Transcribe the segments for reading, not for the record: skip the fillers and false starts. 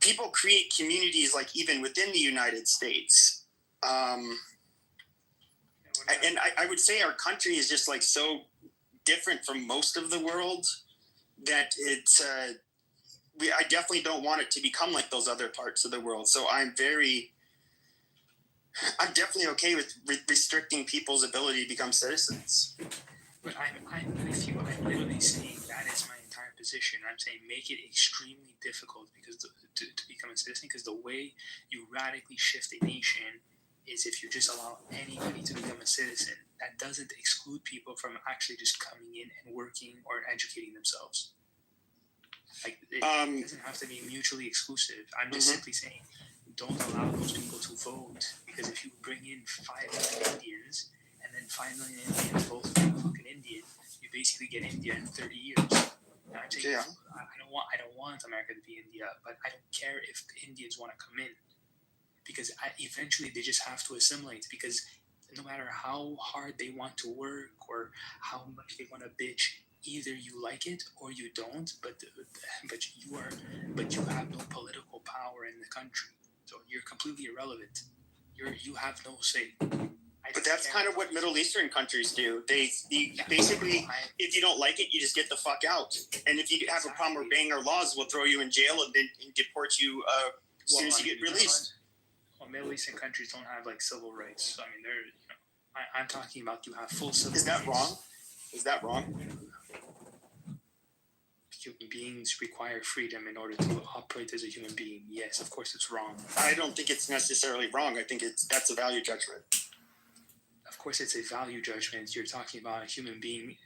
people create communities like even within the United States. And I would say our country is just like so different from most of the world that it's I definitely don't want it to become like those other parts of the world. So I'm definitely okay with restricting people's ability to become citizens. But I'm with you. I'm literally saying that is my entire position. I'm saying make it extremely difficult because to become a citizen, because the way you radically shift a nation is if you just allow anybody to become a citizen. That doesn't exclude people from actually just coming in and working or educating themselves. Like it doesn't have to be mutually exclusive. I'm just simply saying don't allow those people to vote, because if you bring in 5 million Indians and then 5 million Indians vote for a fucking Indian, you basically get India in 30 years. And I'm saying I don't want America to be India, but I don't care if the Indians want to come in, because eventually they just have to assimilate, because no matter how hard they want to work or how much they want to bitch, either you like it or you don't, but you have no political power in the country, so you're completely irrelevant. You have no say. But that's kind of what Middle Eastern countries do. They basically, if you don't like it, you just get the fuck out. And if you have a problem obeying our laws, we'll throw you in jail and then deport you as soon as you get released. Well, Middle Eastern countries don't have like civil rights. So, I mean, I'm talking about you have full civil rights. Is that wrong? Is that wrong? Human beings require freedom in order to operate as a human being. Yes, of course it's wrong. I don't think it's necessarily wrong. I think that's a value judgment. Of course it's a value judgment. You're talking about a human being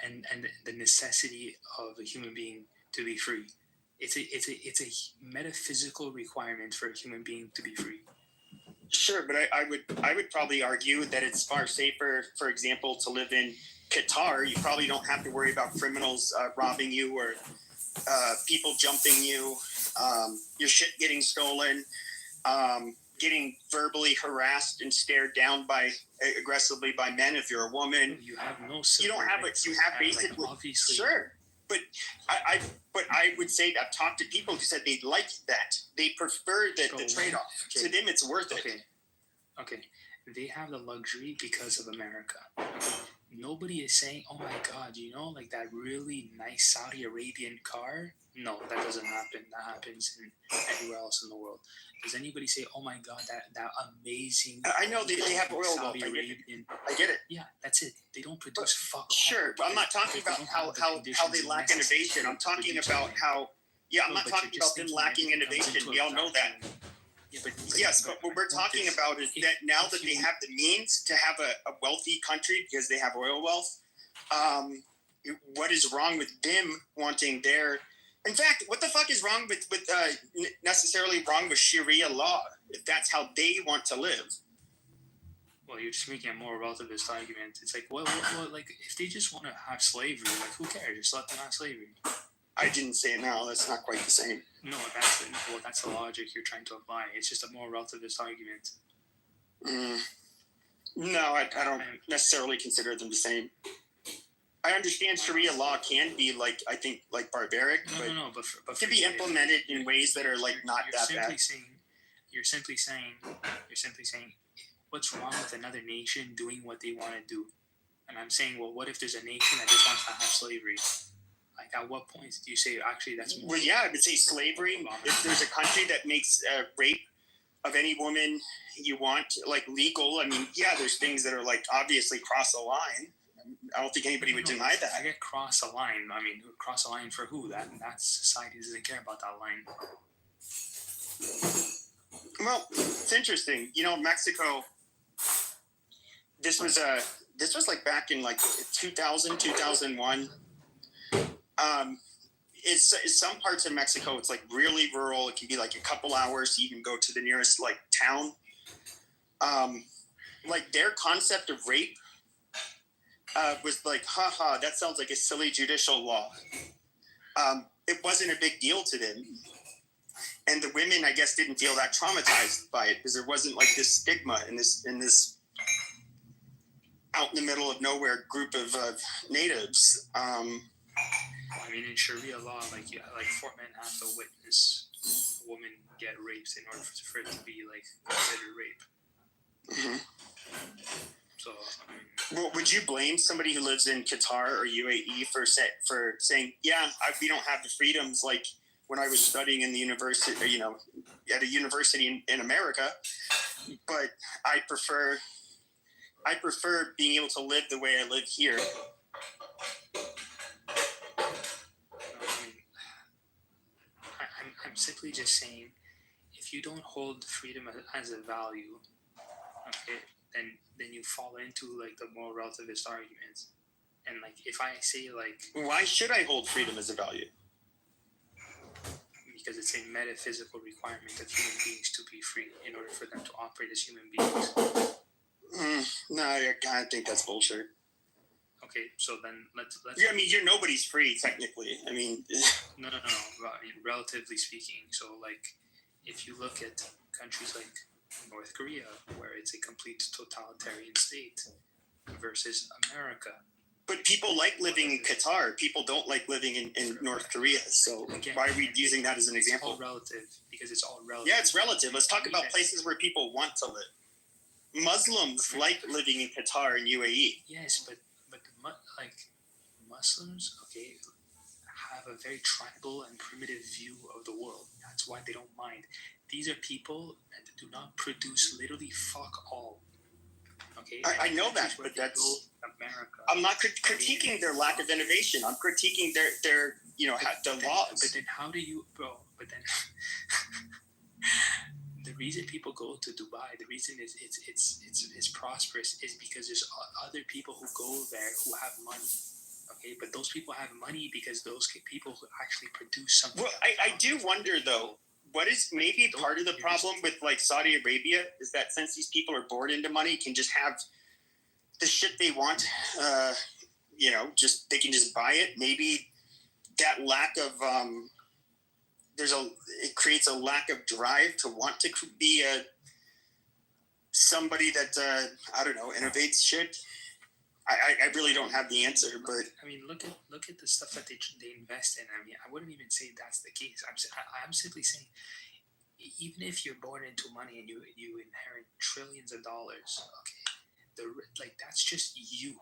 and the necessity of a human being to be free. It's a metaphysical requirement for a human being to be free. Sure, but I would probably argue that it's far safer, for example, to live in Qatar. You probably don't have to worry about criminals robbing you or people jumping you, your shit getting stolen, getting verbally harassed and stared down aggressively by men if you're a woman. You have no. You don't have it. You have basically. Like, obviously. Sure, but I would say I've talked to people who said they like that. They prefer the trade-off. Okay. To them, it's worth it. Okay. They have the luxury because of America. Okay. Nobody is saying, "Oh my God, like that really nice Saudi Arabian car." No, that doesn't happen. That happens everywhere else in the world. Does anybody say, "Oh my God, that amazing"? I know they have oil wealth. I get it. Yeah, that's it. They don't produce fuck. Sure, but I'm not talking about how they lack innovation. I'm talking about how. Yeah, I'm not talking about them lacking innovation. We all know that. Yeah, but what we're talking about is that now that they have the means to have a wealthy country because they have oil wealth, what is wrong with them wanting their? In fact, what the fuck is wrong with necessarily wrong with Sharia law if that's how they want to live? Well, you're just making a more relativist argument. It's like, well, like if they just want to have slavery, like who cares? Just let them have slavery. I didn't say it now. That's not quite the same. No, that's the logic you're trying to apply. It's just a more relativist argument. No, I don't necessarily consider them the same. I understand Sharia law can be I think barbaric, but can be implemented in ways that are not that bad. You're simply saying, what's wrong with another nation doing what they want to do? And I'm saying, well, what if there's a nation that just wants to have slavery? Like, at what point do you say, actually, that's... Well, yeah, I would say slavery. If there's a country that makes rape of any woman you want, legal, I mean, yeah, there's things that are, obviously cross the line. I don't think anybody would deny that. I get cross a line. I mean, cross a line for who? That society doesn't care about that line. Well, it's interesting. Mexico, this was back in 2000, 2001. It's some parts of Mexico, it's really rural. It can be a couple hours to even go to the nearest town. Their concept of rape was haha, that sounds like a silly judicial law. It wasn't a big deal to them. And the women, I guess, didn't feel that traumatized by it because there wasn't this stigma in this out in the middle of nowhere group of natives. I mean, in Sharia law, 4 men have to witness a woman get raped in order for it to be like considered rape. Mm-hmm. So I mean, well, would you blame somebody who lives in Qatar or UAE for saying, yeah, we don't have the freedoms like when I was studying in the university, or, at a university in America, but I prefer being able to live the way I live here. I'm simply just saying, if you don't hold freedom as a value, okay, then you fall into like the more relativist arguments. And like if I say like, why should I hold freedom as a value? Because it's a metaphysical requirement of human beings to be free in order for them to operate as human beings. No, I think that's bullshit. Okay, so then let's. Yeah, I mean, nobody's free technically. I mean, no. I mean, relatively speaking, so like, if you look at countries like North Korea, where it's a complete totalitarian state, versus America. But people like living in Qatar. People don't like living in North Korea. So again, why are we using that as an example? It's all relative because it's all relative. Yeah, it's relative. Let's talk about places where people want to live. Muslims like living in Qatar and UAE. Yes, but like Muslims, okay, have a very tribal and primitive view of the world. That's why they don't mind. These are people that do not produce literally fuck all. Okay, I know that, but that's America. I'm not critiquing their lack of innovation. I'm critiquing their the laws. But then how do you, bro? But then the reason people go to Dubai, the reason it's prosperous is because there's other people who go there who have money. Okay, but those people have money because those people who actually produce something. Well, I do wonder though. What is maybe part of the problem with like Saudi Arabia is that since these people are born into money, can just have the shit they want. They can just buy it. Maybe that lack of it creates a lack of drive to want to be somebody that I don't know, innovates shit. I really don't have the answer, but I mean, look at the stuff that they invest in. I mean, I wouldn't even say that's the case. I'm simply saying, even if you're born into money and you inherit trillions of dollars, okay, that's just you.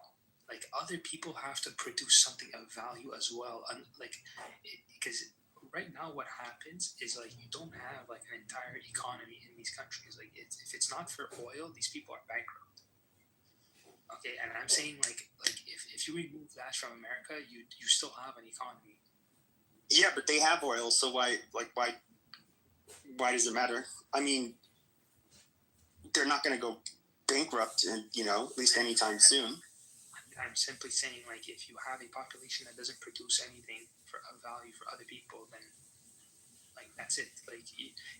Like other people have to produce something of value as well, because right now what happens is like you don't have like an entire economy in these countries. Like if it's not for oil, these people are bankrupt. Okay, and I'm saying like if you remove that from America, you still have an economy. Yeah, but they have oil, so why does it matter? I mean, they're not going to go bankrupt, and at least anytime soon. I'm simply saying like if you have a population that doesn't produce anything for a value for other people, then like that's it. Like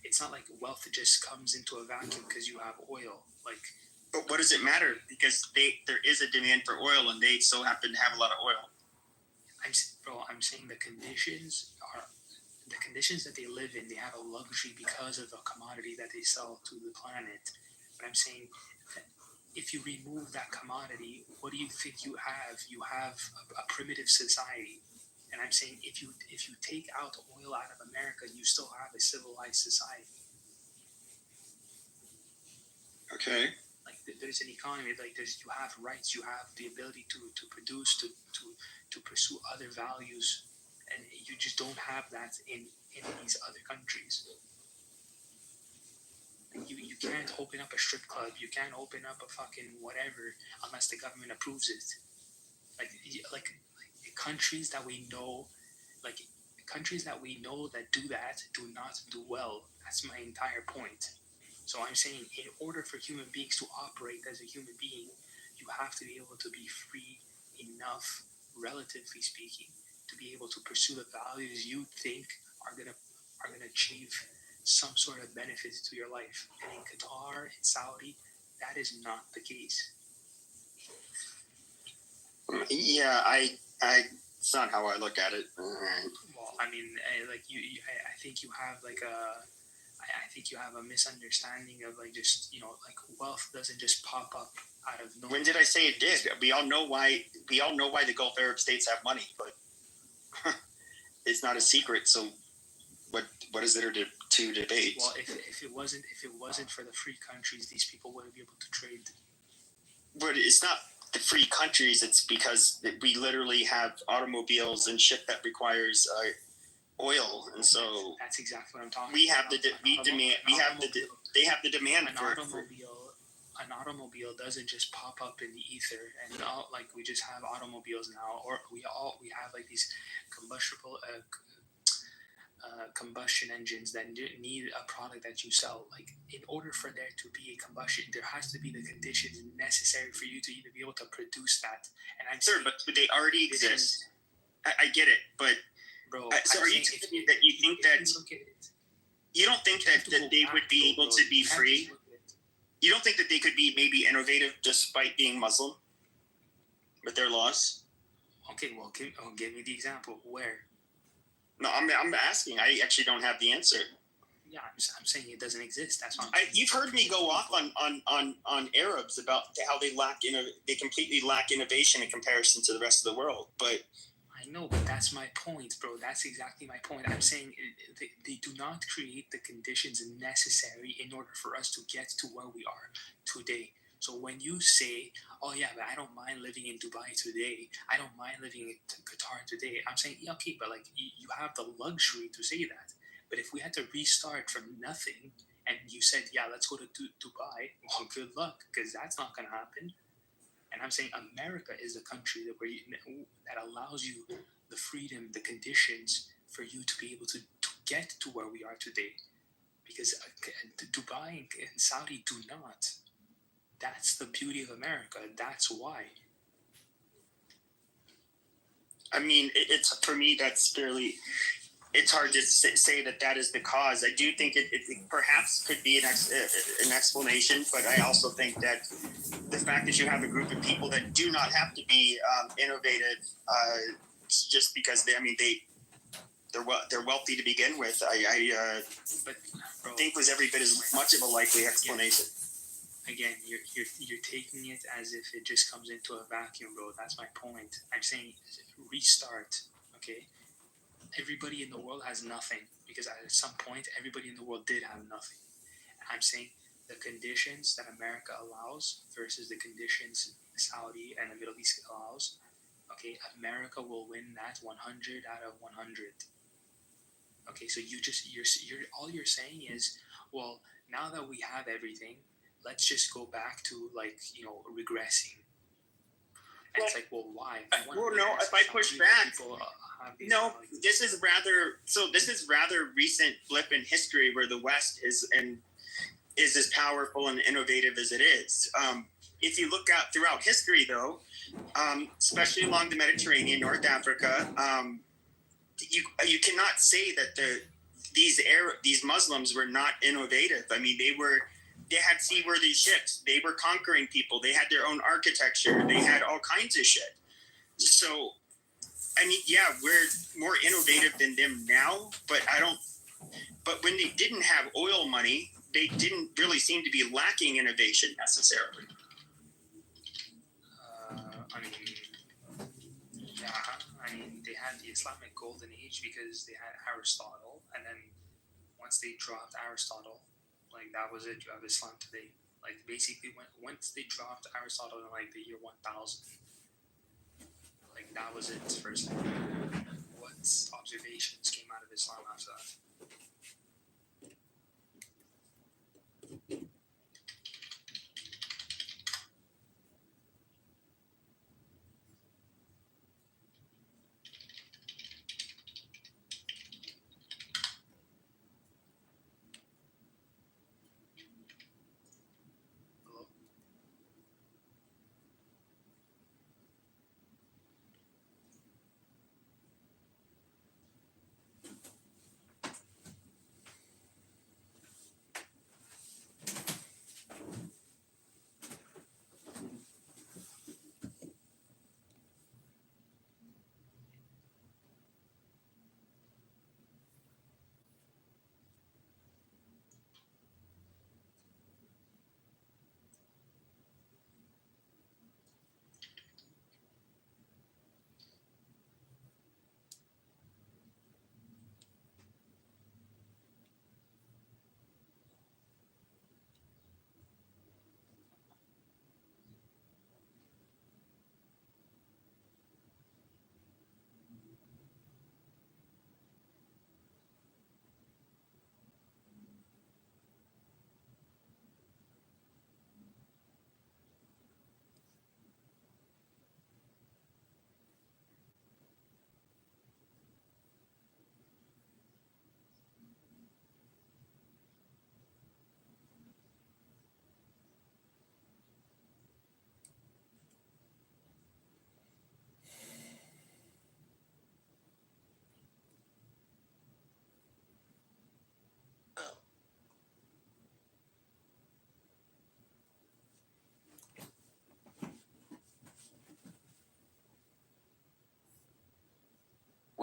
it's not like wealth just comes into a vacuum because you have oil. Like. But what does it matter? Because there is a demand for oil, and they so happen to have a lot of oil. I'm saying the conditions that they live in. They have a luxury because of the commodity that they sell to the planet. But I'm saying that if you remove that commodity, what do you think you have? You have a primitive society. And I'm saying if you take out oil out of America, you still have a civilized society. Okay. Like there's an economy, like you have rights, you have the ability to produce, to pursue other values, and you just don't have that in these other countries. Like you can't open up a strip club, you can't open up a fucking whatever unless the government approves it. Like countries that we know, that do that do not do well. That's my entire point. So I'm saying in order for human beings to operate as a human being, you have to be able to be free enough, relatively speaking, to be able to pursue the values you think are gonna achieve some sort of benefits to your life. And in Qatar, in Saudi, that is not the case. Yeah, it's not how I look at it. Well, I mean, I think you have I think you have a misunderstanding of wealth doesn't just pop up out of nowhere. When did I say it did? We all know why the Gulf Arab states have money, but it's not a secret. So what is there to to debate. Well, if it wasn't for the free countries, these people wouldn't be able to trade. But it's not the free countries. It's because we literally have automobiles and shit that requires oil, and so that's exactly what I'm talking. We have about. They have the demand an for automobile. An automobile doesn't just pop up in the ether, and like we just have automobiles now, or we have like these combustible combustion engines that need a product that you sell. Like, in order for there to be a combustion, there has to be the conditions necessary for you to even be able to produce that. And I'm sure, but they already exist. I get it, but bro. So are you telling me that you think that you don't think that they would be able to be free? You don't think that they could be maybe innovative despite being Muslim with their laws? Okay, well, give me the example. Where? No, I'm asking. I actually don't have the answer. Yeah, I'm saying it doesn't exist. That's what you've heard me go off on Arabs about how they completely lack innovation in comparison to the rest of the world. But I know, but that's my point, bro. That's exactly my point. I'm saying they do not create the conditions necessary in order for us to get to where we are today. So when you say, oh yeah, but I don't mind living in Dubai today, I don't mind living in Qatar today, I'm saying, yeah, okay, but like you have the luxury to say that. But if we had to restart from nothing and you said, yeah, let's go to Dubai, well, good luck, because that's not going to happen. And I'm saying America is a country that allows you the freedom, the conditions for you to be able to get to where we are today. Because Dubai and Saudi do not. That's the beauty of America. That's why. I mean, it's for me, that's fairly... It's hard to say that is the cause. I do think it perhaps could be an explanation, but I also think that the fact that you have a group of people that do not have to be innovative just because they're wealthy to begin with, I think was every bit as much of a likely explanation. Again, you're taking it as if it just comes into a vacuum, bro. That's my point. I'm saying restart, okay? Everybody in the world has nothing, because at some point everybody in the world did have nothing. I'm saying the conditions that America allows versus the conditions Saudi and the Middle East allows, okay, America will win that 100 out of 100. Okay, so you're all you're saying is, well, now that we have everything, let's just go back to regressing. And it's like, well, why? If I push back, this is rather recent blip in history where the West is as powerful and innovative as it is. If you look out throughout history, though, especially along the Mediterranean, North Africa, you cannot say that these Muslims were not innovative. I mean, they had seaworthy ships. They were conquering people. They had their own architecture. They had all kinds of shit. So, I mean, yeah, we're more innovative than them now, but but when they didn't have oil money, they didn't really seem to be lacking innovation necessarily. They had the Islamic Golden Age because they had Aristotle, and then once they dropped Aristotle, that was it. You have Islam today. Basically, once they dropped Aristotle in the year 1000, that was it for Islam. What observations came out of Islam after that?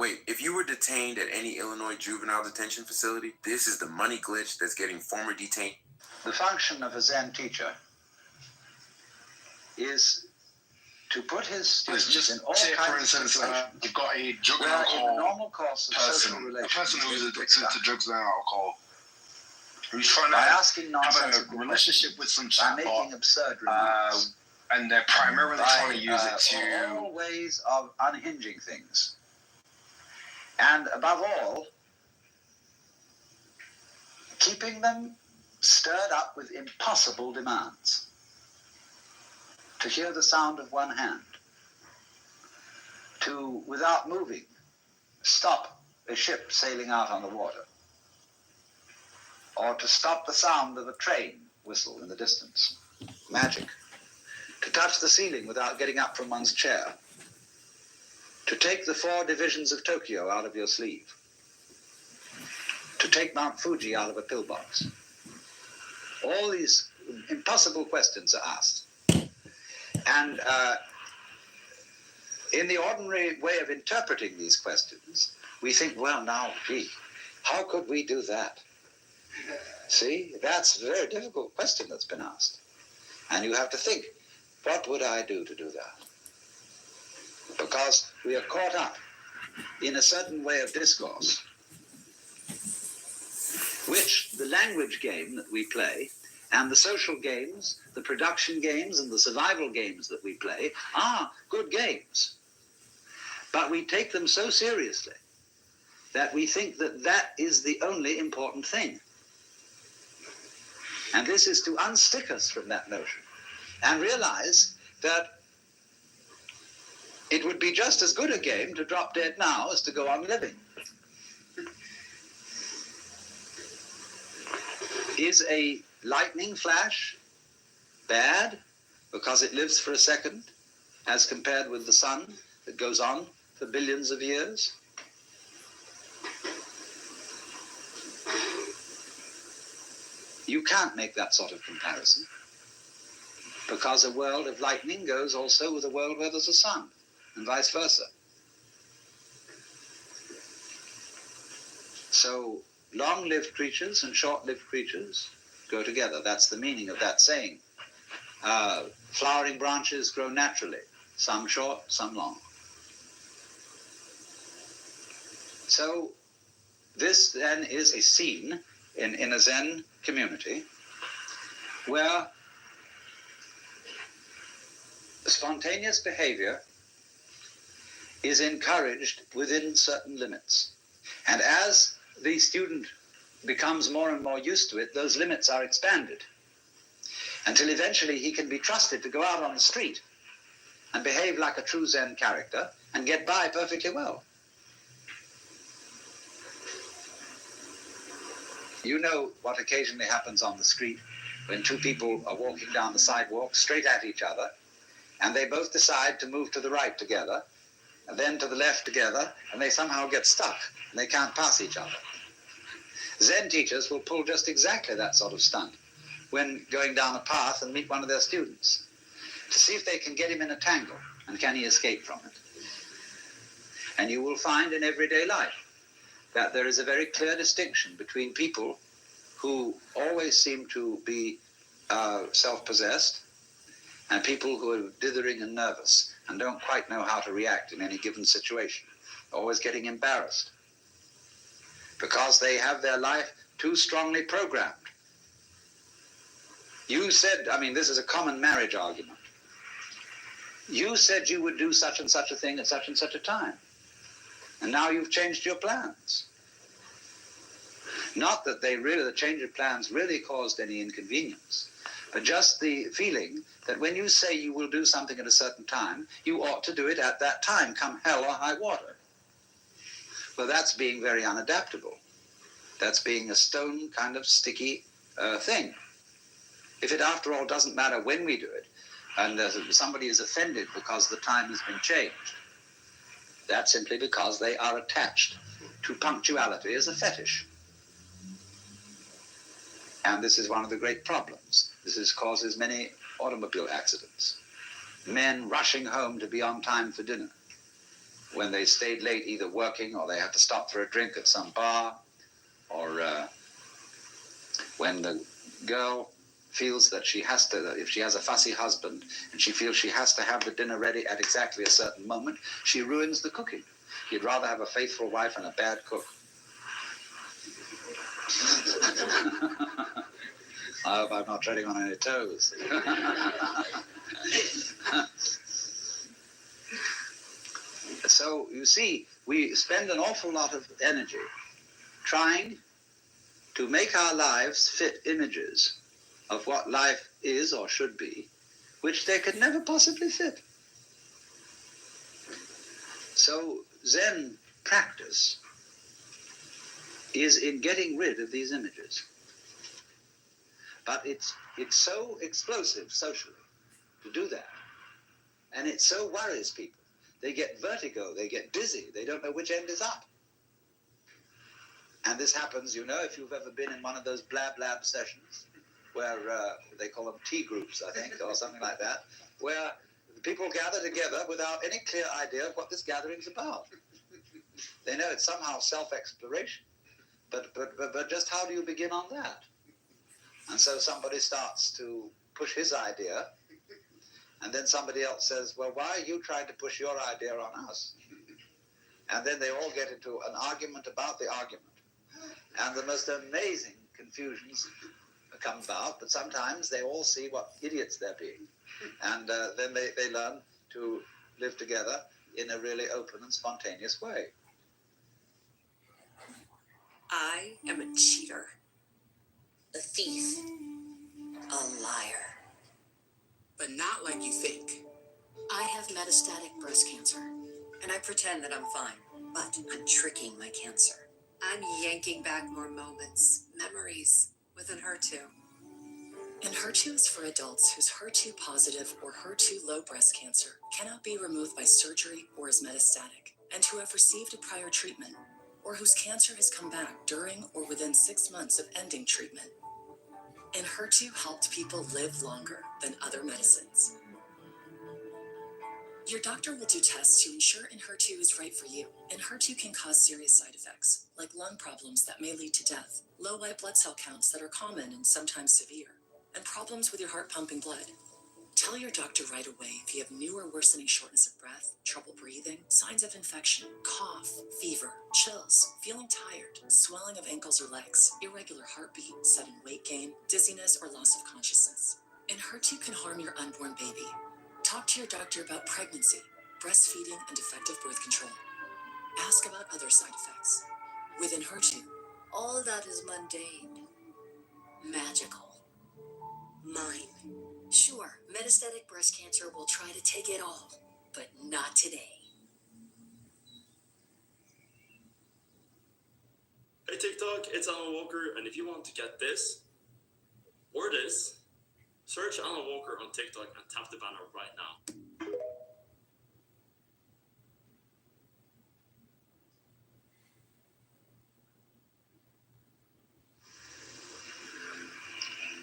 Wait, if you were detained at any Illinois juvenile detention facility, this is the money glitch that's getting former detainees. The function of a Zen teacher is to put his students in all kinds of situations. You've got a drug and Where in the alcohol normal course of social person, a relations, person who's addicted to drugs and alcohol, who's trying by to asking have nonsensical a relationship with some by making chatbot, absurd remarks, and they're primarily trying to use it to. all ways of unhinging things, and above all, keeping them stirred up with impossible demands. To hear the sound of one hand, to, without moving, stop a ship sailing out on the water, or to stop the sound of a train whistle in the distance. Magic. To touch the ceiling without getting up from one's chair. To take the 4 divisions of Tokyo out of your sleeve. To take Mount Fuji out of a pillbox. All these impossible questions are asked. And in the ordinary way of interpreting these questions, we think, well, now, gee, how could we do that? See, that's a very difficult question that's been asked. And you have to think, what would I do to do that? Because we are caught up in a certain way of discourse, which the language game that we play and the social games, the production games, and the survival games that we play are good games. But we take them so seriously that we think that that is the only important thing. And this is to unstick us from that notion and realize that it would be just as good a game to drop dead now as to go on living. Is a lightning flash bad because it lives for a second as compared with the sun that goes on for billions of years? You can't make that sort of comparison because a world of lightning goes also with a world where there's a sun and vice versa. So long-lived creatures and short-lived creatures go together. That's the meaning of that saying. Flowering branches grow naturally, some short, some long. So this then is a scene in a Zen community where spontaneous behavior is encouraged within certain limits. And as the student becomes more and more used to it, those limits are expanded until eventually he can be trusted to go out on the street and behave like a true Zen character and get by perfectly well. You know what occasionally happens on the street when 2 people are walking down the sidewalk straight at each other, and they both decide to move to the right together, and then to the left together, and they somehow get stuck, and they can't pass each other. Zen teachers will pull just exactly that sort of stunt when going down a path and meet one of their students, to see if they can get him in a tangle, and can he escape from it. And you will find in everyday life that there is a very clear distinction between people who always seem to be self-possessed and people who are dithering and nervous and don't quite know how to react in any given situation, always getting embarrassed because they have their life too strongly programmed. You said, this is a common marriage argument. You said you would do such and such a thing at such and such a time. And now you've changed your plans. Not that the change of plans really caused any inconvenience, but just the feeling that when you say you will do something at a certain time, you ought to do it at that time, come hell or high water. Well, that's being very unadaptable. That's being a stone kind of sticky thing. If it, after all, doesn't matter when we do it, and somebody is offended because the time has been changed, that's simply because they are attached to punctuality as a fetish. And this is one of the great problems. This causes many automobile accidents. Men rushing home to be on time for dinner. when they stayed late either working or they had to stop for a drink at some bar, or when the girl feels that she has to, if she has a fussy husband and she feels she has to have the dinner ready at exactly a certain moment, she ruins the cooking. You'd rather have a faithful wife and a bad cook. I hope I'm not treading on any toes. So, you see, we spend an awful lot of energy trying to make our lives fit images of what life is or should be, which they could never possibly fit. So, Zen practice is in getting rid of these images. But it's so explosive socially to do that. And it so worries people. They get vertigo, they get dizzy, they don't know which end is up. And this happens, you know, if you've ever been in one of those blab sessions, where they call them tea groups, I think, or something like that, where people gather together without any clear idea of what this gathering's about. They know it's somehow self-exploration, but just how do you begin on that? And so somebody starts to push his idea, and then somebody else says, well, why are you trying to push your idea on us? And then they all get into an argument about the argument. And the most amazing confusions come about, but sometimes they all see what idiots they're being. And then they learn to live together in a really open and spontaneous way. I am a cheater, a thief, a liar. But not like you think. I have metastatic breast cancer, and I pretend that I'm fine, but I'm tricking my cancer. I'm yanking back more moments, memories, with Enhertu. Enhertu is for adults whose HER2 positive or HER2 low breast cancer cannot be removed by surgery or is metastatic, and who have received a prior treatment, or whose cancer has come back during or within 6 months of ending treatment. Enhertu helped people live longer than other medicines. Your doctor will do tests to ensure Enhertu is right for you. Enhertu can cause serious side effects, like lung problems that may lead to death, low white blood cell counts that are common and sometimes severe, and problems with your heart pumping blood. Tell your doctor right away if you have new or worsening shortness of breath, trouble breathing, signs of infection, cough, fever, chills, feeling tired, swelling of ankles or legs, irregular heartbeat, sudden weight gain, dizziness, or loss of consciousness. Enhertu can harm your unborn baby. Talk to your doctor about pregnancy, breastfeeding, and effective birth control. Ask about other side effects. With Enhertu, all that is mundane, magical, mine. Sure, metastatic breast cancer will try to take it all, but not today. Hey TikTok, it's Alan Walker, and if you want to get this, or this, search Alan Walker on TikTok and tap the banner right now.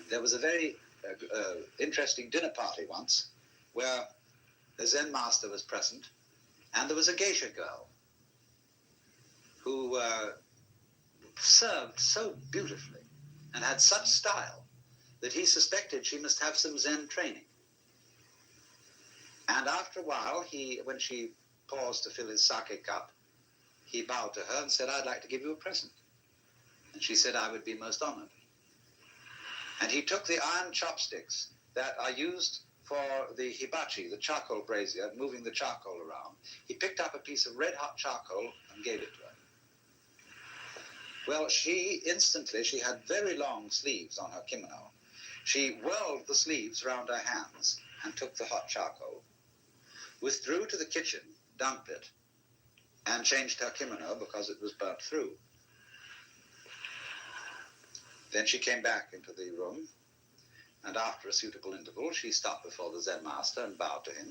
There was a very interesting dinner party once where the Zen master was present, and there was a geisha girl who served so beautifully and had such style that he suspected she must have some Zen training. And after a while, when she paused to fill his sake cup, he bowed to her and said, I'd like to give you a present. And she said, I would be most honored. And he took the iron chopsticks that are used for the hibachi, the charcoal brazier, moving the charcoal around. He picked up a piece of red-hot charcoal and gave it to her. Well, she had very long sleeves on her kimono. She whirled the sleeves round her hands and took the hot charcoal, withdrew to the kitchen, dumped it, and changed her kimono because it was burnt through. Then she came back into the room, and after a suitable interval, she stopped before the Zen master and bowed to him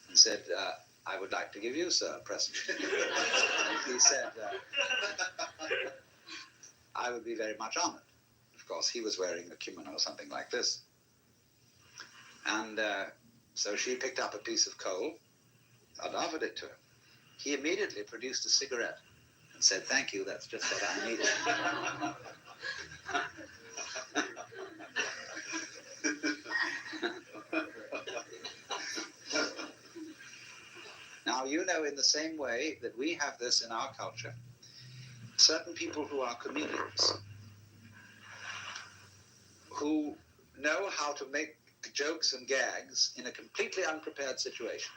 and said, I would like to give you, sir, a present. And he said, I would be very much honored. Of course, he was wearing a kimono, something like this. And so she picked up a piece of coal and offered it to him. he immediately produced a cigarette and said, "Thank you, that's just what I needed." Now, you know, in the same way that we have this in our culture, certain people who are comedians, who know how to make jokes and gags in a completely unprepared situation,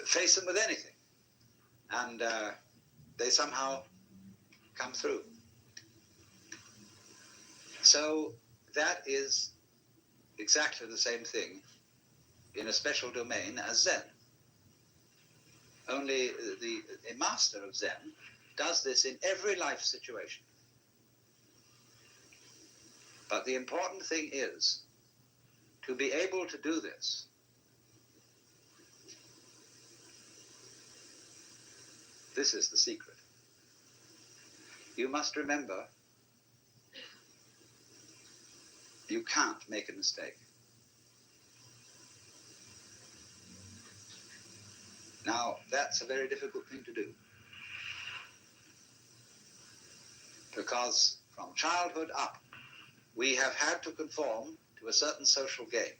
face them with anything, and they somehow come through. So that is exactly the same thing in a special domain as Zen. Only a master of Zen does this in every life situation. But the important thing is to be able to do this This is the secret. You must remember, you can't make a mistake. Now, that's a very difficult thing to do. Because from childhood up, we have had to conform to a certain social game.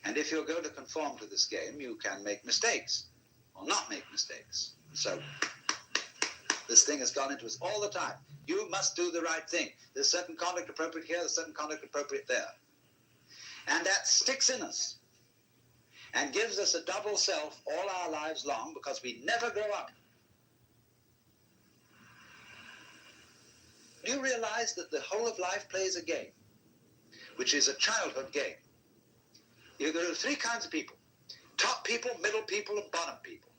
And if you're going to conform to this game, you can make mistakes or not make mistakes. So this thing has gone into us all the time. You must do the right thing. There's certain conduct appropriate here, there's certain conduct appropriate there. And that sticks in us and gives us a double self all our lives long because we never grow up. Do you realize that the whole of life plays a game, which is a childhood game? There are three kinds of people: top people, middle people, and bottom people.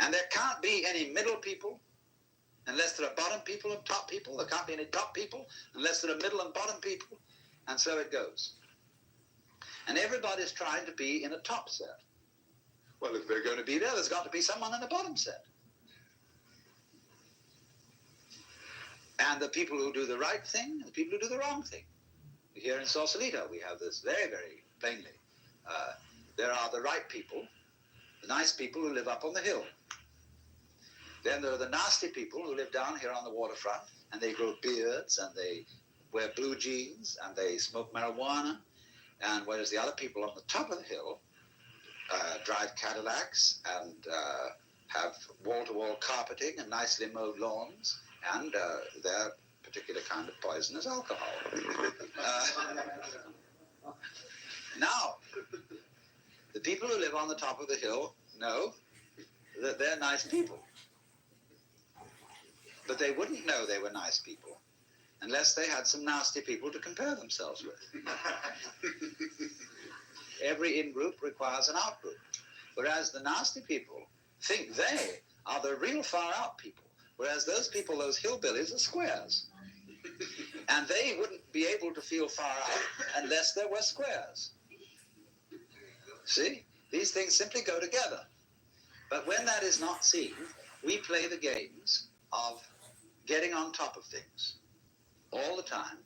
And there can't be any middle people unless there are bottom people and top people. There can't be any top people unless there are middle and bottom people. And so it goes. And everybody's trying to be in a top set. Well, if they're going to be there, there's got to be someone in the bottom set. And the people who do the right thing and the people who do the wrong thing. Here in Sausalito, we have this very, very plainly. There are the right people, the nice people who live up on the hill. Then there are the nasty people who live down here on the waterfront, and they grow beards, and they wear blue jeans, and they smoke marijuana. And whereas the other people on the top of the hill drive Cadillacs and have wall-to-wall carpeting and nicely mowed lawns, and their particular kind of poison is alcohol. Now, the people who live on the top of the hill know that they're nice people. But they wouldn't know they were nice people unless they had some nasty people to compare themselves with. Every in-group requires an out-group, whereas the nasty people think they are the real far-out people, whereas those people, those hillbillies, are squares. And they wouldn't be able to feel far out unless there were squares. See? These things simply go together. But when that is not seen, we play the games of getting on top of things all the time.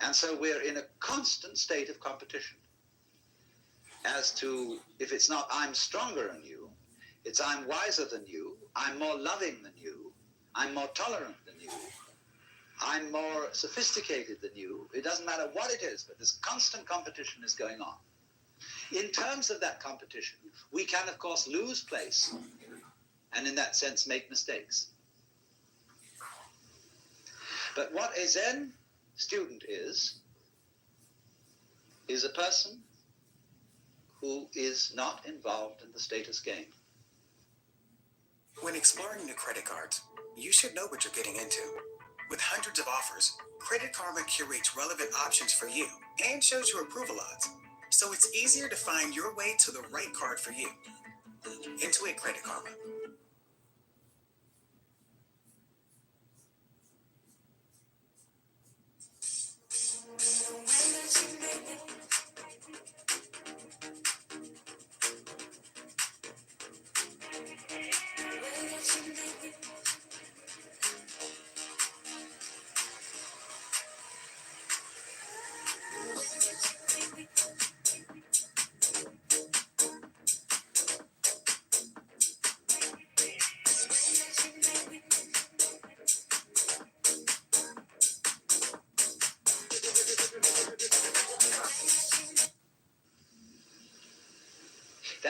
And so we're in a constant state of competition as to, if it's not I'm stronger than you, it's I'm wiser than you, I'm more loving than you, I'm more tolerant than you, I'm more sophisticated than you. It doesn't matter what it is, but this constant competition is going on. In terms of that competition, we can, of course, lose place and in that sense make mistakes. But what a Zen student is a person who is not involved in the status game. When exploring new credit cards, you should know what you're getting into. With hundreds of offers, Credit Karma curates relevant options for you and shows you approval odds, so it's easier to find your way to the right card for you. Intuit Credit Karma.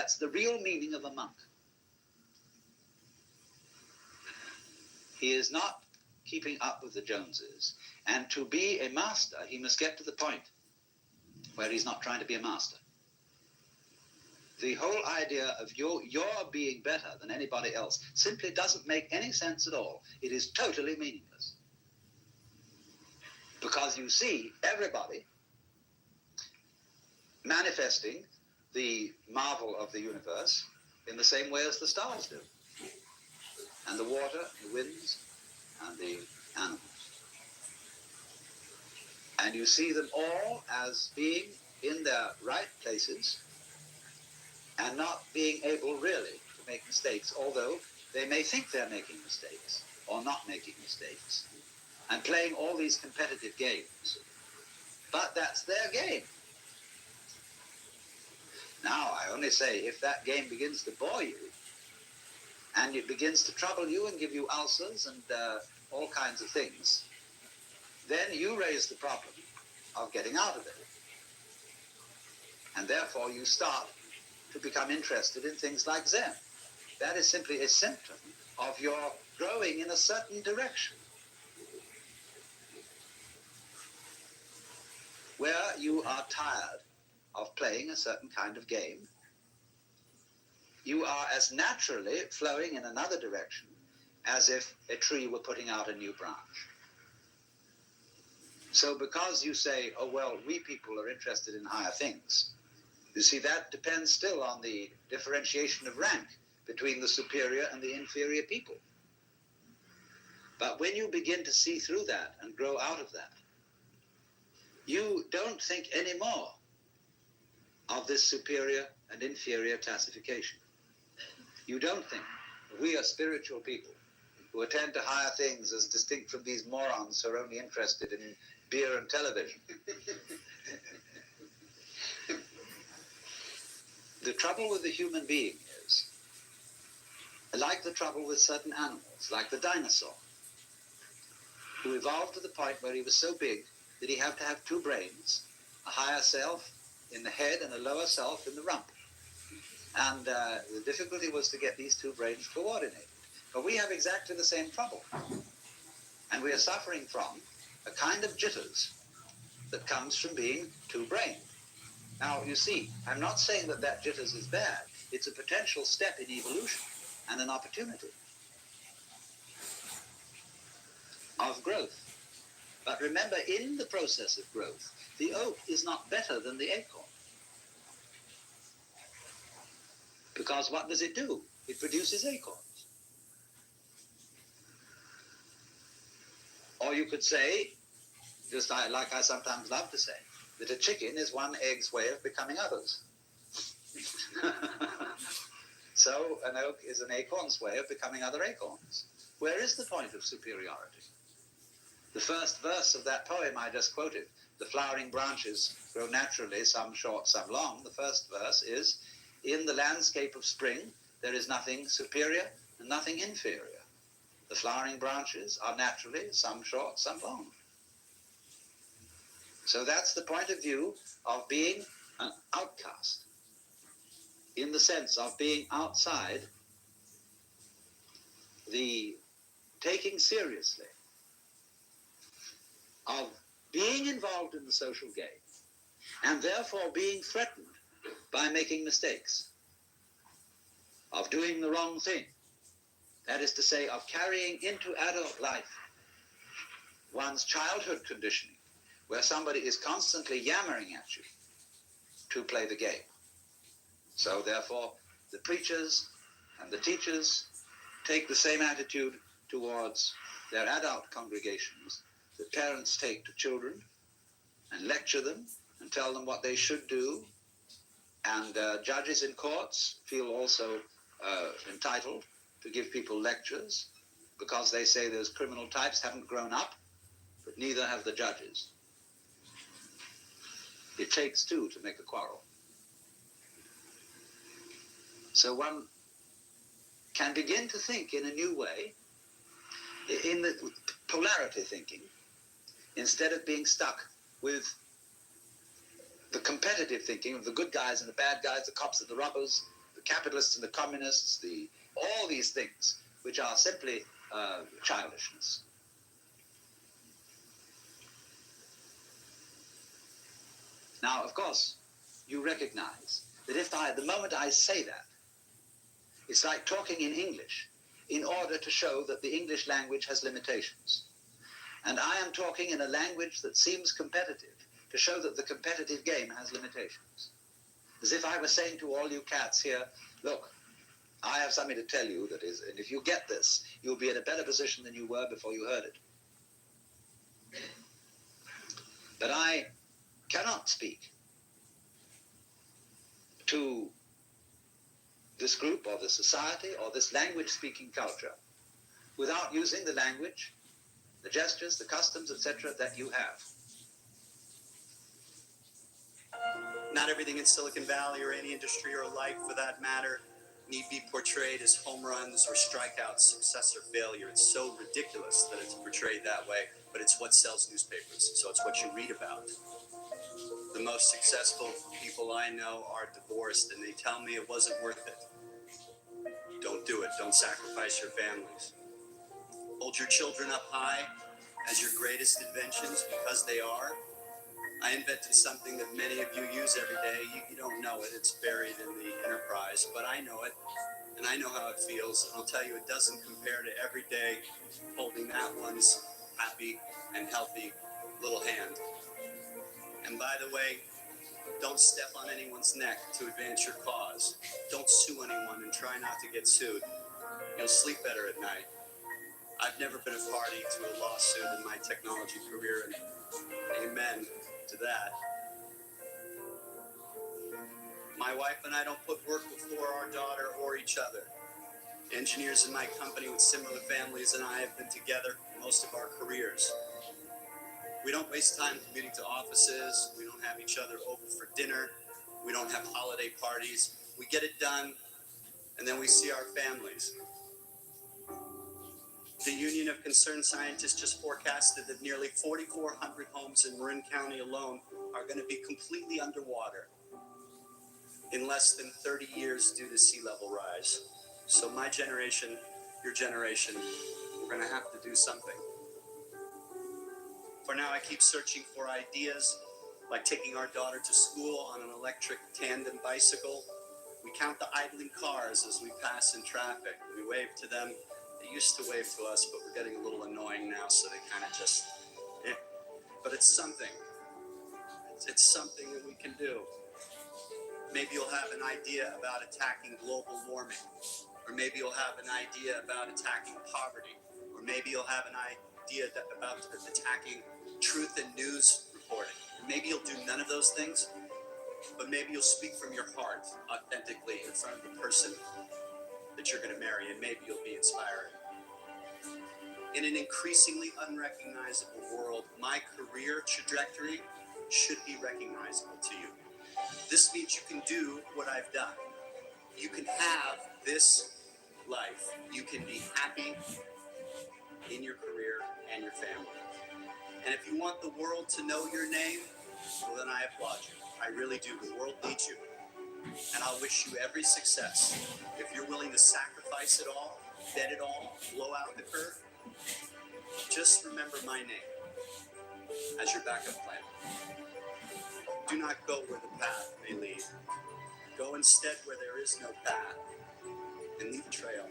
That's the real meaning of a monk. He is not keeping up with the Joneses, and to be a master, he must get to the point where he's not trying to be a master. The whole idea of your being better than anybody else simply doesn't make any sense at all. It is totally meaningless. Because you see everybody manifesting the marvel of the universe in the same way as the stars do, and the water, the winds, and the animals. And you see them all as being in their right places and not being able really to make mistakes, although they may think they're making mistakes or not making mistakes, and playing all these competitive games. But that's their game. Now, I only say, if that game begins to bore you, and it begins to trouble you and give you ulcers and all kinds of things, then you raise the problem of getting out of it. And therefore you start to become interested in things like Zen. That is simply a symptom of your growing in a certain direction, where you are tired of playing a certain kind of game. You are as naturally flowing in another direction as if a tree were putting out a new branch. So because you say, oh, well, we people are interested in higher things, you see, that depends still on the differentiation of rank between the superior and the inferior people. But when you begin to see through that and grow out of that, you don't think anymore of this superior and inferior classification. You don't think we are spiritual people who attend to higher things as distinct from these morons who are only interested in beer and television. The trouble with the human being is, like the trouble with certain animals, like the dinosaur, who evolved to the point where he was so big that he had to have two brains, a higher self in the head and a lower self in the rump. And the difficulty was to get these two brains coordinated. But we have exactly the same trouble. And we are suffering from a kind of jitters that comes from being two-brained. Now, you see, I'm not saying that that jitters is bad. It's a potential step in evolution and an opportunity of growth. But remember, in the process of growth, the oak is not better than the acorn. Because what does it do? It produces acorns. Or you could say, just like I sometimes love to say, that a chicken is one egg's way of becoming others. So an oak is an acorn's way of becoming other acorns. Where is the point of superiority? The first verse of that poem I just quoted, the flowering branches grow naturally, some short, some long. The first verse is, in the landscape of spring, there is nothing superior and nothing inferior. The flowering branches are naturally, some short, some long. So that's the point of view of being an outcast, in the sense of being outside the taking seriously of being involved in the social game, and therefore being threatened by making mistakes, of doing the wrong thing. That is to say, of carrying into adult life one's childhood conditioning, where somebody is constantly yammering at you to play the game. So therefore, the preachers and the teachers take the same attitude towards their adult congregations that parents take to children, and lecture them and tell them what they should do. And judges in courts feel also entitled to give people lectures because they say those criminal types haven't grown up, but neither have the judges. It takes two to make a quarrel. So one can begin to think in a new way, in the polarity thinking, instead of being stuck with the competitive thinking of the good guys and the bad guys, the cops and the robbers, the capitalists and the communists, all these things, which are simply childishness. Now, of course, you recognize that the moment I say that, it's like talking in English in order to show that the English language has limitations. And I am talking in a language that seems competitive to show that the competitive game has limitations. As if I were saying to all you cats here, look, I have something to tell you that is, and if you get this, you'll be in a better position than you were before you heard it. But I cannot speak to this group or this society or this language-speaking culture without using the language, the gestures, the customs, etc. that you have. Not everything in Silicon Valley or any industry or life for that matter need be portrayed as home runs or strikeouts, success or failure. It's so ridiculous that it's portrayed that way, but it's what sells newspapers, so it's what you read about. The most successful people I know are divorced, and they tell me it wasn't worth it. Don't do it. Don't sacrifice your families. Hold your children up high as your greatest inventions, because they are. I invented something that many of you use every day. You don't know it. It's buried in the enterprise, but I know it, and I know how it feels. And I'll tell you, it doesn't compare to every day holding that one's happy and healthy little hand. And by the way, don't step on anyone's neck to advance your cause. Don't sue anyone and try not to get sued. You'll sleep better at night. I've never been a party to a lawsuit in my technology career, and amen to that. My wife and I don't put work before our daughter or each other. Engineers in my company with similar families and I have been together most of our careers. We don't waste time commuting to offices. We don't have each other over for dinner. We don't have holiday parties. We get it done, and then we see our families. The Union of Concerned Scientists just forecasted that nearly 4,400 homes in Marin County alone are going to be completely underwater in less than 30 years due to sea level rise. So my generation, your generation, we're going to have to do something. For now, I keep searching for ideas, like taking our daughter to school on an electric tandem bicycle. We count the idling cars as we pass in traffic. We wave to them. They used to wave to us, but we're getting a little annoying now, so they kind of just, But it's something. It's something that we can do. Maybe you'll have an idea about attacking global warming, or maybe you'll have an idea about attacking poverty, or maybe you'll have an idea about attacking truth in news reporting. Maybe you'll do none of those things, but maybe you'll speak from your heart authentically in front of the person that you're going to marry, and maybe you'll be inspiring. In an increasingly unrecognizable world, my career trajectory should be recognizable to you. This means you can do what I've done. You can have this life. You can be happy in your career and your family. And if you want the world to know your name, well, then I applaud you. I really do. The world needs you. And I'll wish you every success. If you're willing to sacrifice it all, bet it all, blow out the curve, just remember my name as your backup plan. Do not go where the path may lead. Go instead where there is no path, and leave a trail.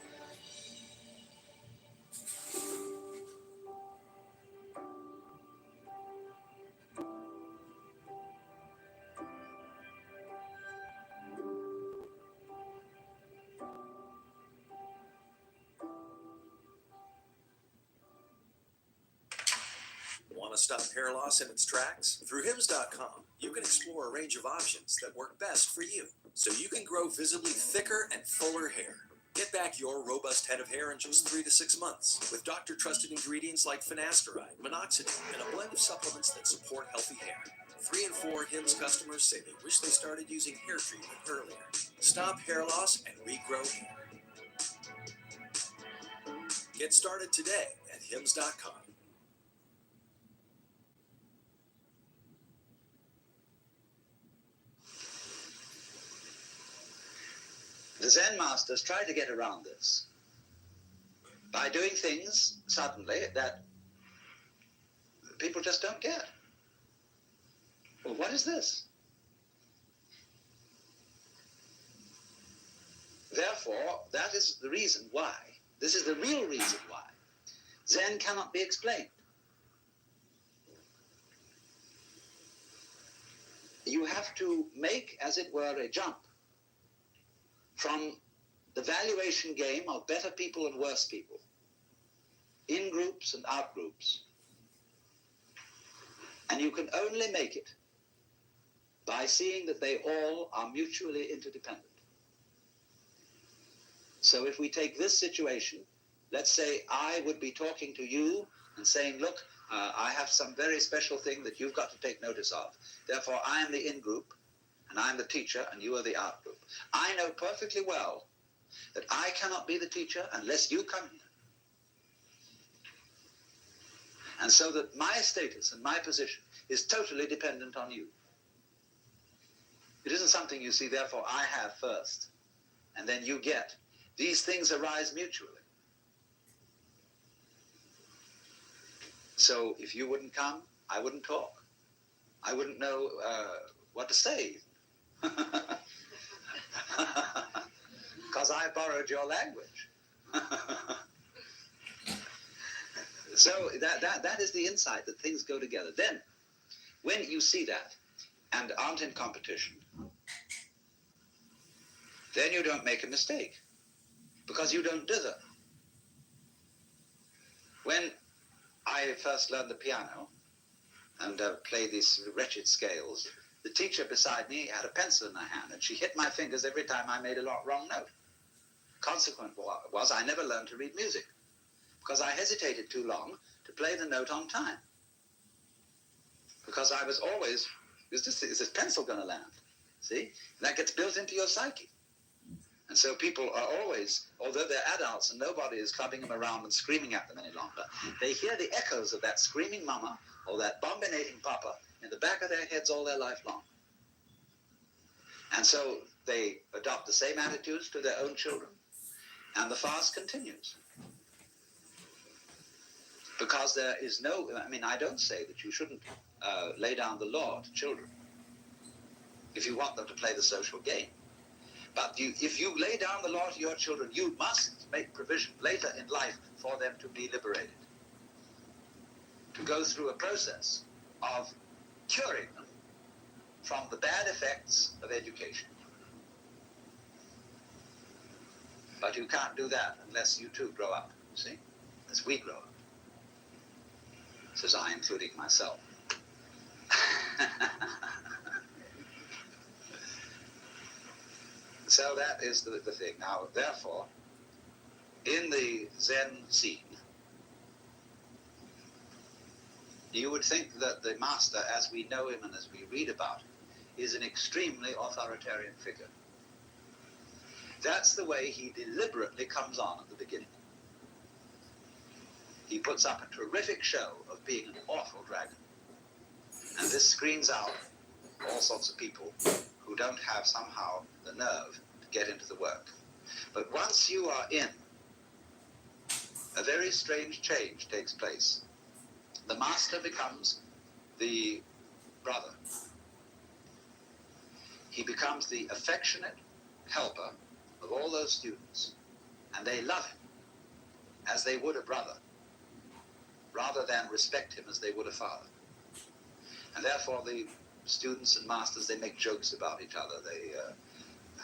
Want to stop hair loss in its tracks? Through Hims.com, you can explore a range of options that work best for you, so you can grow visibly thicker and fuller hair. Get back your robust head of hair in just 3 to 6 months with doctor-trusted ingredients like finasteride, minoxidil, and a blend of supplements that support healthy hair. 3 in 4 Hims customers say they wish they started using hair treatment earlier. Stop hair loss and regrow hair. Get started today at Hims.com. the Zen masters try to get around this by doing things suddenly that people just don't get. Well, what is this? Therefore, that is the reason why, this is the real reason why, Zen cannot be explained. You have to make, as it were, a jump from the valuation game of better people and worse people, in groups and out groups. And you can only make it by seeing that they all are mutually interdependent. So if we take this situation, let's say I would be talking to you and saying, look, I have some very special thing that you've got to take notice of. Therefore, I am the in-group, and I'm the teacher, and you are the out-group. I know perfectly well that I cannot be the teacher unless you come here. And so that my status and my position is totally dependent on you. It isn't something you see, therefore, I have first, and then you get. These things arise mutually. So if you wouldn't come, I wouldn't talk. I wouldn't know what to say. Because I borrowed your language. So that is the insight that things go together. Then, when you see that and aren't in competition, then you don't make a mistake, because you don't dither. When I first learned the piano and played these wretched scales, the teacher beside me had a pencil in her hand, and she hit my fingers every time I made a wrong note. Consequent was I never learned to read music, because I hesitated too long to play the note on time. Because I was always, is this pencil going to land? See? And that gets built into your psyche. And so people are always, although they're adults and nobody is clubbing them around and screaming at them any longer, they hear the echoes of that screaming mama or that bombinating papa in the back of their heads all their life long. And so they adopt the same attitudes to their own children, and the fast continues. Because there is no, I don't say that you shouldn't lay down the law to children if you want them to play the social game. But if you lay down the law to your children, you must make provision later in life for them to be liberated, to go through a process of curing them from the bad effects of education. But you can't do that unless you too grow up, see? As we grow up. Says I, including myself. So that is the thing. Now, therefore, in the Zen scene, you would think that the master, as we know him and as we read about him, is an extremely authoritarian figure. That's the way he deliberately comes on at the beginning. He puts up a terrific show of being an awful dragon. And this screens out all sorts of people who don't have somehow the nerve to get into the work. But once you are in, a very strange change takes place. The master becomes the brother. He becomes the affectionate helper of all those students, and they love him as they would a brother, rather than respect him as they would a father. And therefore the students and masters, they make jokes about each other. They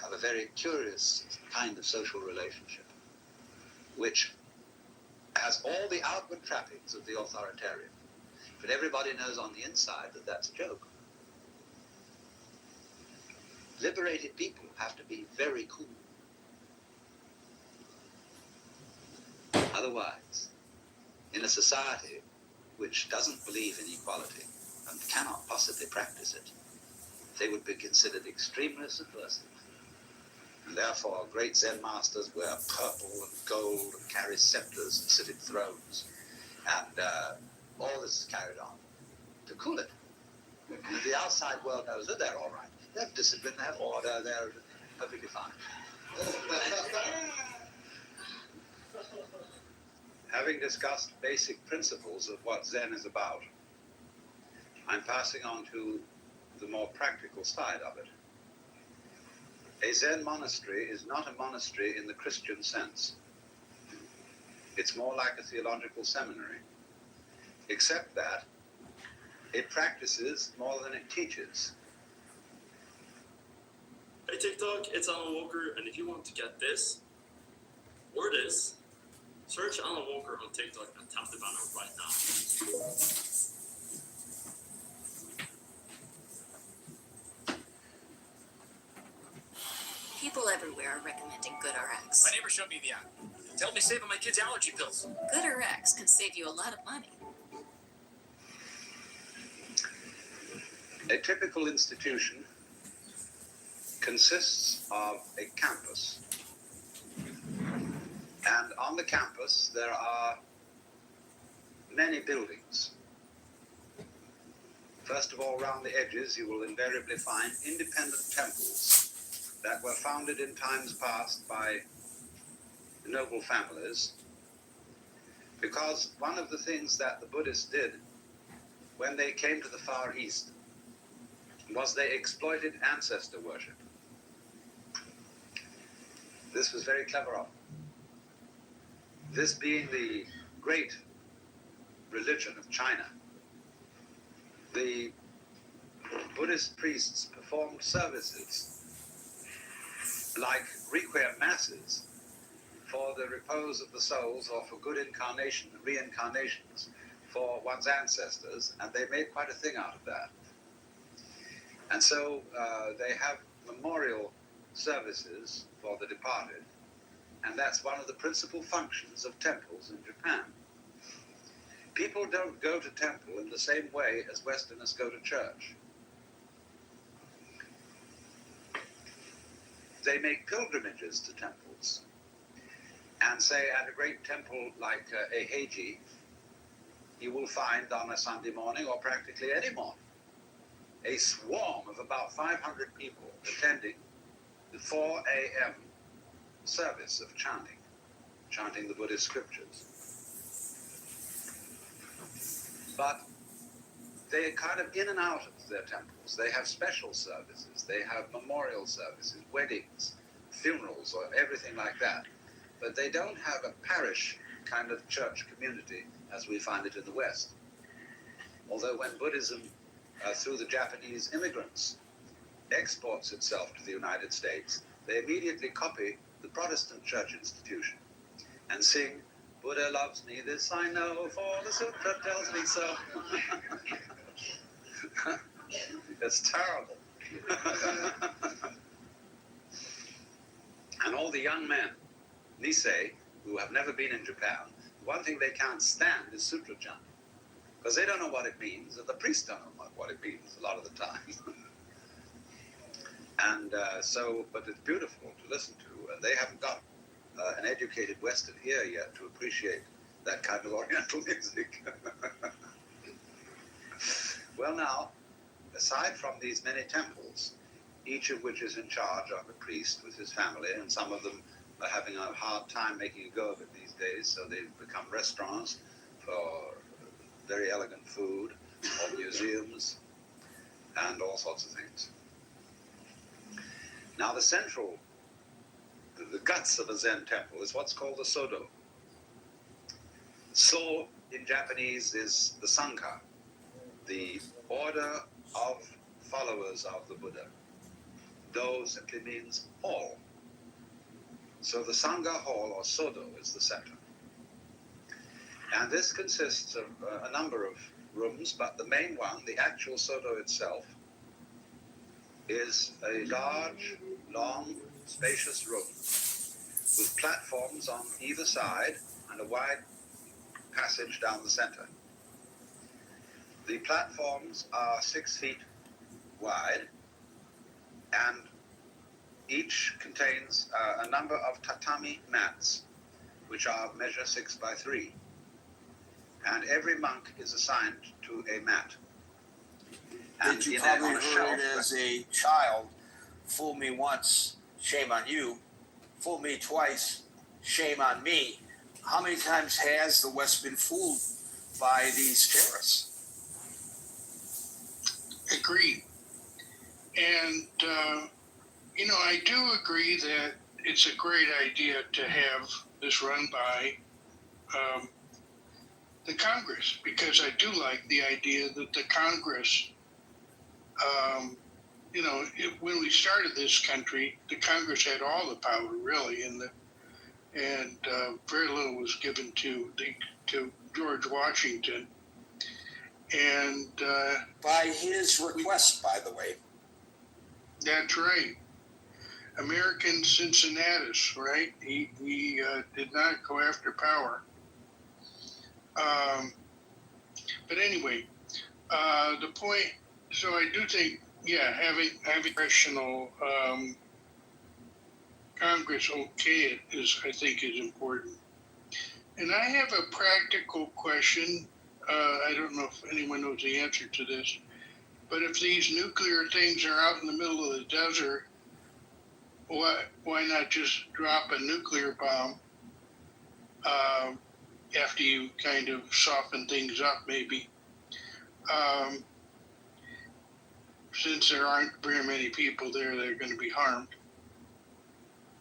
have a very curious kind of social relationship, which has all the outward trappings of the authoritarian. But everybody knows on the inside that that's a joke. Liberated people have to be very cool. Otherwise, in a society which doesn't believe in equality and cannot possibly practice it, they would be considered extremely subversive. And therefore, great Zen masters wear purple and gold and carry scepters and sit in thrones. And all this is carried on to cool it. And the outside world knows that they're all right. They have discipline, they have order, they're perfectly fine. Having discussed basic principles of what Zen is about, I'm passing on to the more practical side of it. A Zen monastery is not a monastery in the Christian sense. It's more like a theological seminary, except that it practices more than it teaches. Hey TikTok, it's Alan Walker, and if you want to get this or this, search Alan Walker on TikTok and tap the banner right now. People everywhere are recommending GoodRx. My neighbor showed me the app. It helped me save on my kids' allergy pills. GoodRx can save you a lot of money. A typical institution consists of a campus. And on the campus, there are many buildings. First of all, around the edges, you will invariably find independent temples that were founded in times past by noble families, because one of the things that the Buddhists did when they came to the Far East was they exploited ancestor worship. This was very clever of them. This being the great religion of China, the Buddhist priests performed services like requiem masses for the repose of the souls or for good reincarnations for one's ancestors, and they made quite a thing out of that. And so they have memorial services for the departed, and that's one of the principal functions of temples in Japan. People don't go to temple in the same way as Westerners go to church. They make pilgrimages to temples, and say at a great temple like Eiheiji, you will find on a Sunday morning, or practically any morning, a swarm of about 500 people attending the 4 a.m. service of chanting the Buddhist scriptures. But they're kind of in and out of their temples. They have special services. They have memorial services, weddings, funerals, or everything like that. But they don't have a parish kind of church community as we find it in the West. Although when Buddhism, through the Japanese immigrants, exports itself to the United States, they immediately copy the Protestant church institution and sing, "Buddha loves me, this I know, for the sutra tells me so." It's terrible. And all the young men, Nisei, who have never been in Japan, one thing they can't stand is sutra chanting, because they don't know what it means, and the priests don't know what it means a lot of the time. And but it's beautiful to listen to, and they haven't got an educated Western ear yet to appreciate that kind of Oriental music. Well, now, aside from these many temples, each of which is in charge of a priest with his family, and some of them are having a hard time making a go of it these days, so they've become restaurants for very elegant food, or museums, and all sorts of things. Now, the guts of a Zen temple is what's called the Sodo. So, in Japanese, is the Sangha, the order of followers of the Buddha. Do simply means hall. So the Sangha hall, or Sodo, is the center. And this consists of a number of rooms, but the main one, the actual Sodo itself, is a large, long, spacious room with platforms on either side and a wide passage down the center. The platforms are 6 feet wide, and each contains a number of tatami mats, which are measure 6 by 3. And every monk is assigned to a mat. And Did you in probably on a heard shelf, as a child, "Fool me once, shame on you"? fooled me twice. Shame on me. How many times has the West been fooled by these terrorists? Agreed. And, I do agree that it's a great idea to have this run by the Congress, because I do like the idea that the Congress, when we started this country, the Congress had all the power really, and very little was given to George Washington. And by his request, by the way. That's right. American Cincinnatus, right? He did not go after power. But anyway, the point. So I do think, having congressional Congress okay it I think is important. And I have a practical question. I don't know if anyone knows the answer to this, but if these nuclear things are out in the middle of the desert, why not just drop a nuclear bomb after you kind of soften things up, maybe? Since there aren't very many people there that are going to be harmed.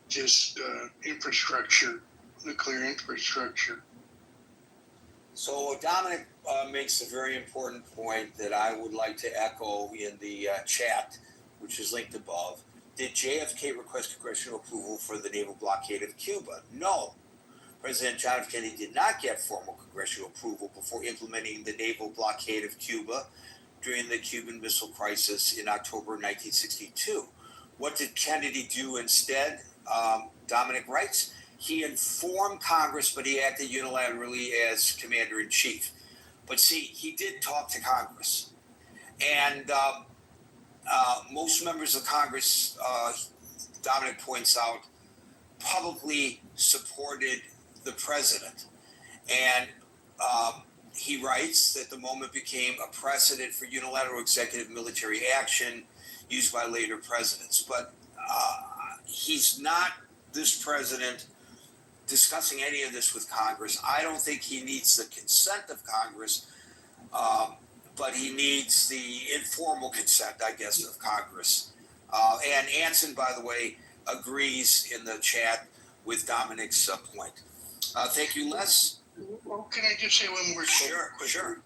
Just infrastructure, nuclear infrastructure. So Dominic makes a very important point that I would like to echo in the chat, which is linked above. Did JFK request congressional approval for the naval blockade of Cuba? No. President John F. Kennedy did not get formal congressional approval before implementing the naval blockade of Cuba during the Cuban Missile Crisis in October 1962. What did Kennedy do instead? Dominic writes, he informed Congress, but he acted unilaterally as commander-in-chief. But see, he did talk to Congress. And most members of Congress, Dominic points out, publicly supported the president. And he writes that the moment became a precedent for unilateral executive military action used by later presidents. But he's not, this president, discussing any of this with Congress. I don't think he needs the consent of Congress, but he needs the informal consent, I guess, of Congress. And Anson, by the way, agrees in the chat with Dominic's point. Thank you, Les. Well, can I just say one more thing? Sure.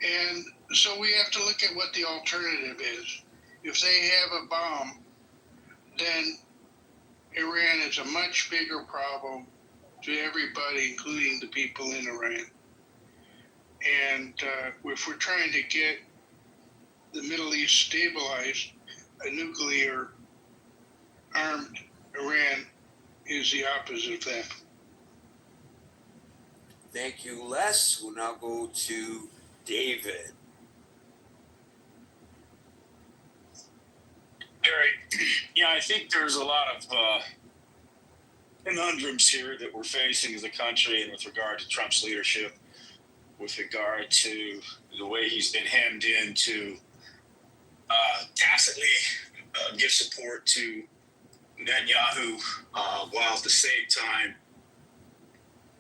And so we have to look at what the alternative is. If they have a bomb, then Iran is a much bigger problem to everybody, including the people in Iran. And if we're trying to get the Middle East stabilized, a nuclear armed Iran is the opposite of that. Thank you, Les. We'll now go to David. Gary, I think there's a lot of conundrums here that we're facing as a country, and with regard to Trump's leadership, with regard to the way he's been hemmed in to tacitly give support to Netanyahu, while at the same time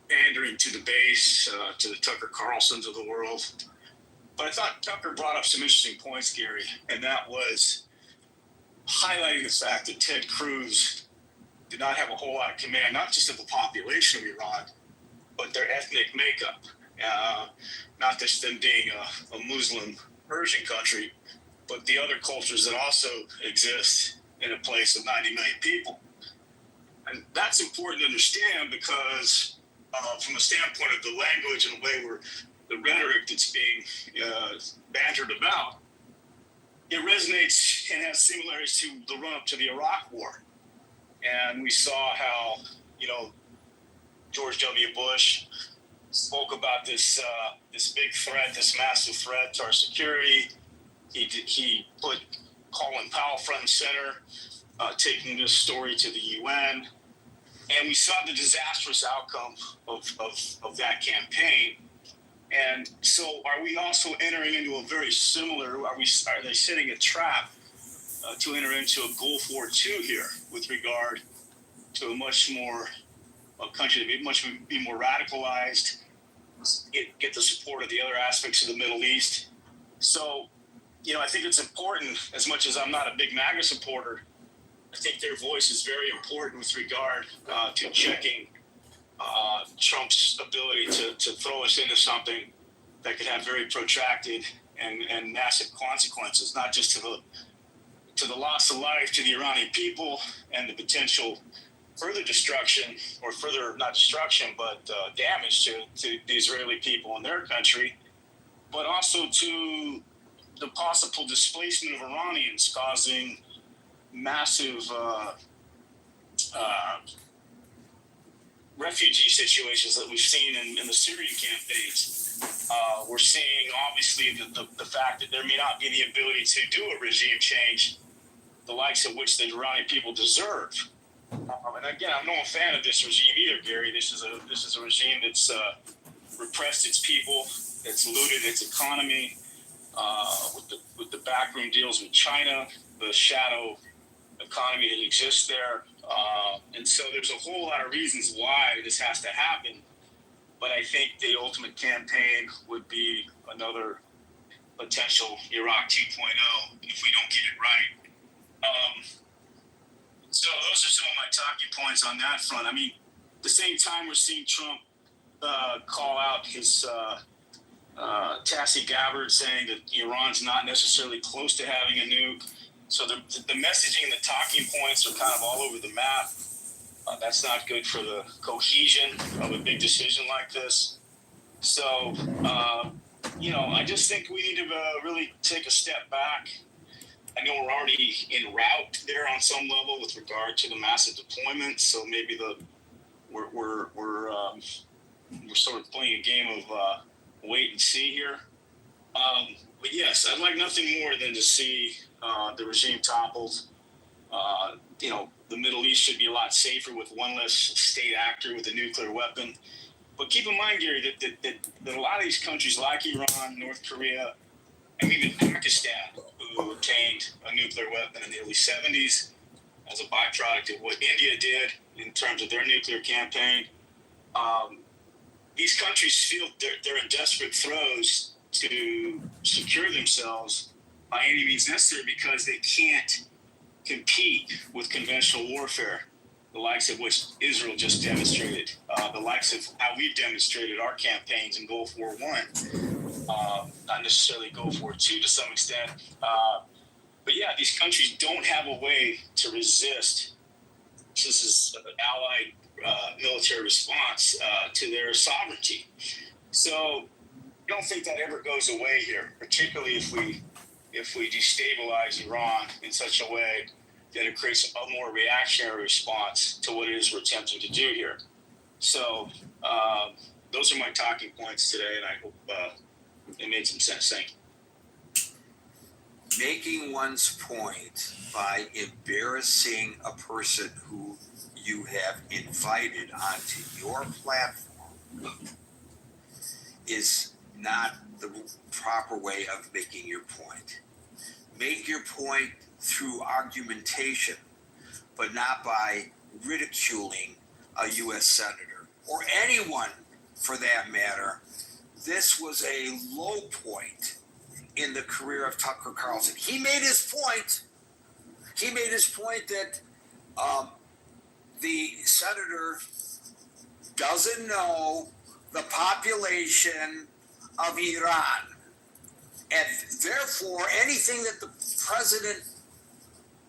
pandering to the base, to the Tucker Carlsons of the world. But I thought Tucker brought up some interesting points, Gary, and that was highlighting the fact that Ted Cruz did not have a whole lot of command, not just of the population of Iran, but their ethnic makeup. Not just them being a Muslim Persian country, but the other cultures that also exist in a place of 90 million people. And that's important to understand because from a standpoint of the language and the way the rhetoric that's being bantered about, it resonates and has similarities to the run-up to the Iraq War. And we saw how, George W. Bush spoke about this big threat, this massive threat to our security. He put Colin Powell front and center, taking this story to the UN. And we saw the disastrous outcome of that campaign. And so are we also entering into a very similar, are they setting a trap to enter into a Gulf War II here with regard to a country to be more radicalized, get the support of the other aspects of the Middle East. So, I think it's important, as much as I'm not a big MAGA supporter, I think their voice is very important with regard to checking Trump's ability to throw us into something that could have very protracted and massive consequences, not just to the loss of life to the Iranian people and the potential further destruction, or further, not destruction, but damage to the Israeli people in their country, but also to the possible displacement of Iranians, causing massive refugee situations that we've seen in the Syrian campaigns. We're seeing, obviously, the fact that there may not be the ability to do a regime change, the likes of which the Iranian people deserve. And again, I'm no fan of this regime either, Gary. This is a regime that's repressed its people, that's looted its economy, with the backroom deals with China, the shadow economy that exists there. And so there's a whole lot of reasons why this has to happen. But I think the ultimate campaign would be another potential Iraq 2.0 if we don't get it right. So those are some of my talking points on that front. I mean, at the same time, we're seeing Trump call out his Tassie Gabbard, saying that Iran's not necessarily close to having a nuke. So the messaging and the talking points are kind of all over the map. That's not good for the cohesion of a big decision like this. So, I just think we need to really take a step back. I know we're already en route there on some level with regard to the massive deployment. So maybe we're sort of playing a game of wait and see here. But yes, I'd like nothing more than to see the regime toppled. The Middle East should be a lot safer with one less state actor with a nuclear weapon. But keep in mind, Gary, that a lot of these countries like Iran, North Korea, and even Pakistan, who obtained a nuclear weapon in the early 70s as a byproduct of what India did in terms of their nuclear campaign, these countries feel they're in desperate throes to secure themselves by any means necessary, because they can't compete with conventional warfare, the likes of which Israel just demonstrated, the likes of how we've demonstrated our campaigns in Gulf War I, not necessarily Gulf War II to some extent. But yeah, these countries don't have a way to resist. This is an allied military response to their sovereignty. So I don't think that ever goes away here, particularly if we destabilize Iran in such a way that it creates a more reactionary response to what it is we're attempting to do here. So those are my talking points today, and I hope it made some sense. Thank you. Making one's point by embarrassing a person who you have invited onto your platform is not the proper way of making your point. Make your point through argumentation, but not by ridiculing a U.S. senator or anyone for that matter. This was a low point in the career of Tucker Carlson. He made his point. He made his point that the senator doesn't know the population of Iran. And therefore, anything that the president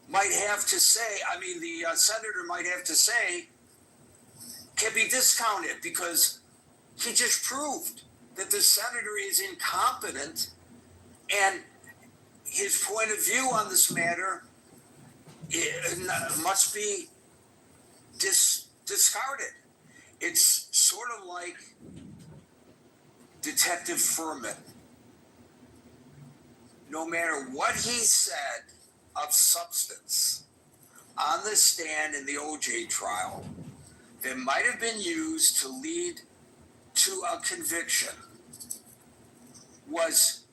might have to say, the senator might have to say, can be discounted, because he just proved that the senator is incompetent, and his point of view on this matter must be discarded. It's sort of like Detective Furman. No matter what he said of substance on the stand in the OJ trial that might have been used to lead to a conviction, was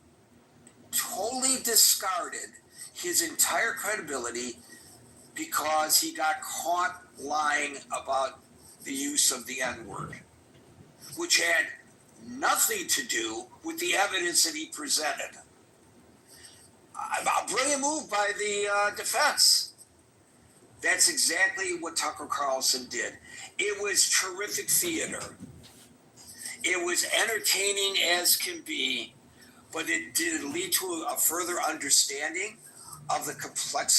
totally discarded, his entire credibility, because he got caught lying about the use of the N-word, which had nothing to do with the evidence that he presented. A brilliant move by the defense. That's exactly what Tucker Carlson did. It was terrific theater. It was entertaining as can be, but it did lead to a further understanding of the complexity